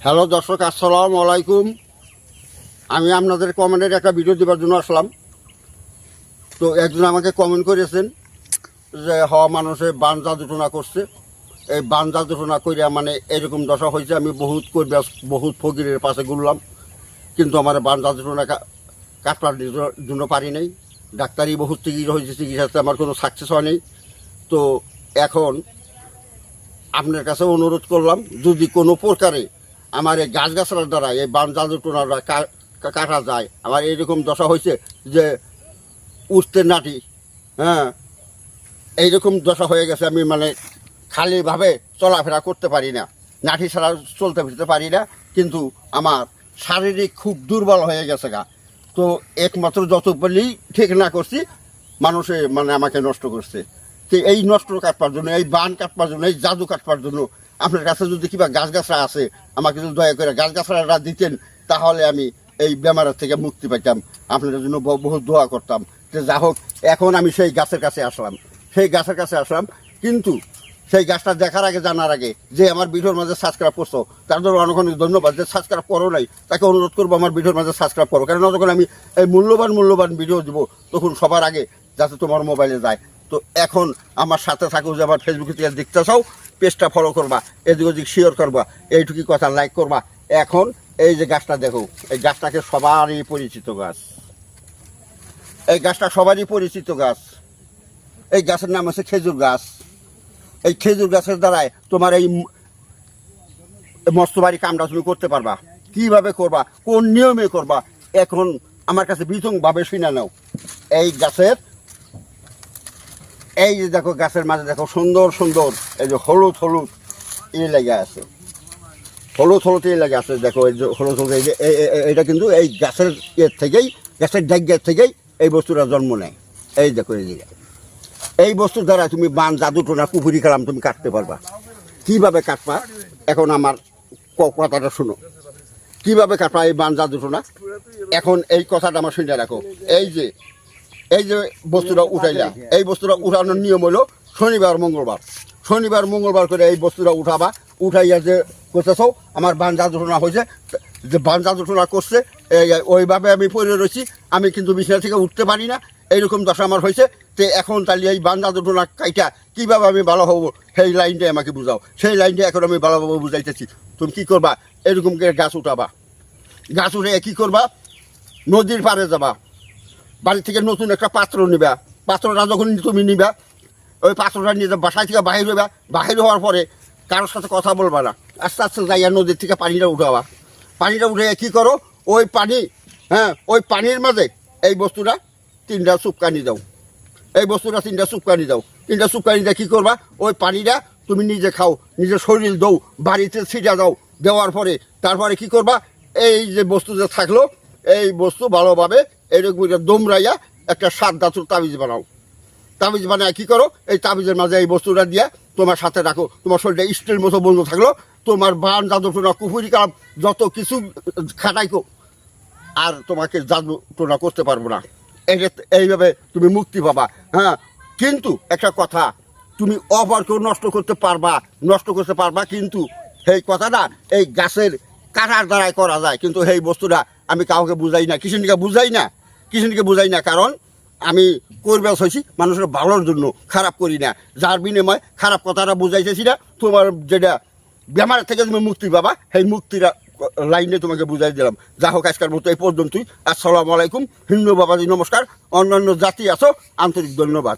Hello দর্শক, আসসালামু আলাইকুম। আমি আপনাদের কমেন্টের একটা ভিডিও দেওয়ার জন্য আসলাম। তো একজন আমাকে কমেন্ট করেছেন যে মানুষে বান জাদুটনা করছে। এই বান জাদুটনা করিয়া মানে এরকম দশা হয়েছে। আমি বহুত ফকিরের পাশে ঘুরলাম, কিন্তু আমার বান জাদুটনা কাটবার জন্য পারি নাই। ডাক্তারি বহুত চিকিৎসা হয়েছে, চিকিৎসাতে আমার কোনো সাকসেস হয় নাই। তো এখন আপনার কাছে অনুরোধ করলাম, যদি কোনো প্রকারে আমার এই গাছগাছালার দ্বারা এই বান জাদুটনাটা কাটা যায়। আমার এইরকম দশা হয়েছে যে উঠতে নাটি, এইরকম দশা হয়ে গেছে। আমি মানে খালিভাবে চলাফেরা করতে পারি না, নাঠি ছাড়া চলতে ফিরতে পারি না, কিন্তু আমার শারীরিক খুব দুর্বল হয়ে গেছে গা। তো একমাত্র যত বলেই ঠিক না করছি, মানুষে মানে আমাকে নষ্ট করছে। তো এই নষ্ট কাটবার জন্য, এই বান কাটবার জন্য, এই জাদু কাটবার জন্য আপনার কাছে যদি কিবা গাছগাছরা আছে, আমাকে যদি দয়া করে গাছগাছরাটা দিতেন, তাহলে আমি এই বেমারের থেকে মুক্তি পাইতাম। আপনাদের জন্য বহুত দোয়া করতাম। যে যা হোক, এখন আমি সেই গাছের কাছে আসলাম। কিন্তু সেই গাছটা দেখার আগে, জানার আগে, যে আমার ভিডিওর মাঝে সাবস্ক্রাইব করছো, তার জন্য অনেক অনেক ধন্যবাদ। যে সাবস্ক্রাইব করো নাই, তাকে অনুরোধ করবো আমার ভিডিওর মাঝে সাবস্ক্রাইব করো। কারণ যখন আমি এই মূল্যবান ভিডিও দিব, তখন সবার আগে যাতে তোমার মোবাইলে যায়। তো এখন আমার সাথে থাকো, যে আমার ফেসবুকে থেকে দেখতে চাও, পেজটা ফলো করবা, এদিক ওদিক শেয়ার করবা, এইটুকুই কথা, লাইক করবা। এখন এই যে গাছটা দেখো, এই গাছটাকে সবারই পরিচিত গাছ। এই গাছটা সবারই পরিচিত গাছ। এই গাছের নাম হচ্ছে খেজুর গাছ। এই খেজুর গাছের দ্বারাই তোমার এই মস্তবাড়ি কামটা তুমি করতে পারবা। কিভাবে করবা, কোন নিয়মে করবা, এখন আমার কাছে বিতংভাবে শুনে নাও। এই গাছের, এই যে দেখো, গাছের মাঝে দেখো সুন্দর সুন্দর এই যে হলুদ এই লেগে আছে, এই লেগে আছে। দেখো এই যে হলুদ, এই যে এটা কিন্তু এই গাছের গাছের ডাইগের থেকেই এই বস্তুটা জন্ম নেয়। এই দেখো, এই দিকে এই বস্তুর দ্বারা তুমি বান জাদুটোনা কুপুরি কালাম তুমি কাটতে পারবা। কিভাবে কাটবা, এখন আমার কথাটা শুনো। কিভাবে কাটবা এই বান জাদুটোনা, এখন এই কথাটা আমার শুনে রাখো। এই যে বস্তুটা উঠাইলা, এই বস্তুটা উঠানোর নিয়ম হলো শনিবার মঙ্গলবার করে এই বস্তুটা উঠাবা। উঠাইয়া যে করতেছ, আমার বান জাদুটোনা হয়েছে, যে বান জাদুটোনা করছে, ওইভাবে আমি পড়ে রয়েছি। আমি কিন্তু বিছানা থেকে উঠতে পারি না, এইরকম দশা আমার হয়েছে। তো এখন তাহলে এই বান জাদুটোনা কাইটা কীভাবে আমি ভালো হবো, সেই লাইনটাই আমাকে বুঝাও। সেই লাইনটা এখন আমি ভালোভাবে বুঝাইতেছি। তুমি কী করবা, এরকম করে গাছ উঠাবা। গাছ উঠে কী করবা, নদীর পাড়ে যাবা, বাড়ি থেকে নতুন একটা পাত্র নিবা। পাত্রটা যখন তুমি নিবা, ওই পাত্রটা নিয়ে বাসায় থেকে বাহির হওয়ার পরে কারোর সাথে কথা বলবা না। আস্তে আস্তে যাইয়া নদীর থেকে পানিটা উঠাবা। পানিটা উঠে কী করো, ওই পানি, ওই পানির মাঝে এই বস্তুটা 3টা চুপকানি দাও। এই বস্তুটা 3টা চুপকানি দাও। 3টা চুপকানি দিয়ে কী করবা, ওই পানিটা তুমি নিজে খাও, নিজের শরীর দাও, বাড়িতে ছিটা দাও। দেওয়ার পরে তারপরে কী করবা, এই যে বস্তু যে থাকলো, এই বস্তু ভালোভাবে এইরকম দমরাইয়া একটা 7 ধাতুর তাবিজ বানাও। তাবিজ বানায় কী করো, এই তাবিজের মাঝে এই বস্তুটা দিয়ে তোমার সাথে রাখো। তোমার শরীরটা স্টিল মতো বন্ধ থাকলো, তোমার বান জাদুটোনা কুফুরি কালাম যত কিছু খাটাইকো, আর তোমাকে জাদুটোনা করতে পারবো না। এইভাবে তুমি মুক্তি পাবা। কিন্তু একটা কথা, তুমি অপরকেও নষ্ট করতে পারবা, কিন্তু সেই কথাটা এই গাছের কাটার দ্বারাই করা যায়। কিন্তু সেই বস্তুটা আমি কাউকে বুঝাই না, কৃষণকে বুঝাই না, কারণ আমি করবেস হয়েছি মানুষের ভালোর জন্য, খারাপ করি না। যার বিনিময়ে খারাপ কথাটা বুঝাইতেছি না, তোমার যেটা বেমার থেকে তুমি মুক্তি পাবা, সেই মুক্তিটা লাইনে তোমাকে বুঝাই দিলাম। যা হোক, আজকের মতো এই পর্যন্তই। আসসালামু আলাইকুম। হিন্দু বাবাজি নমস্কার। অন্যান্য জাতি আছো, আন্তরিক ধন্যবাদ।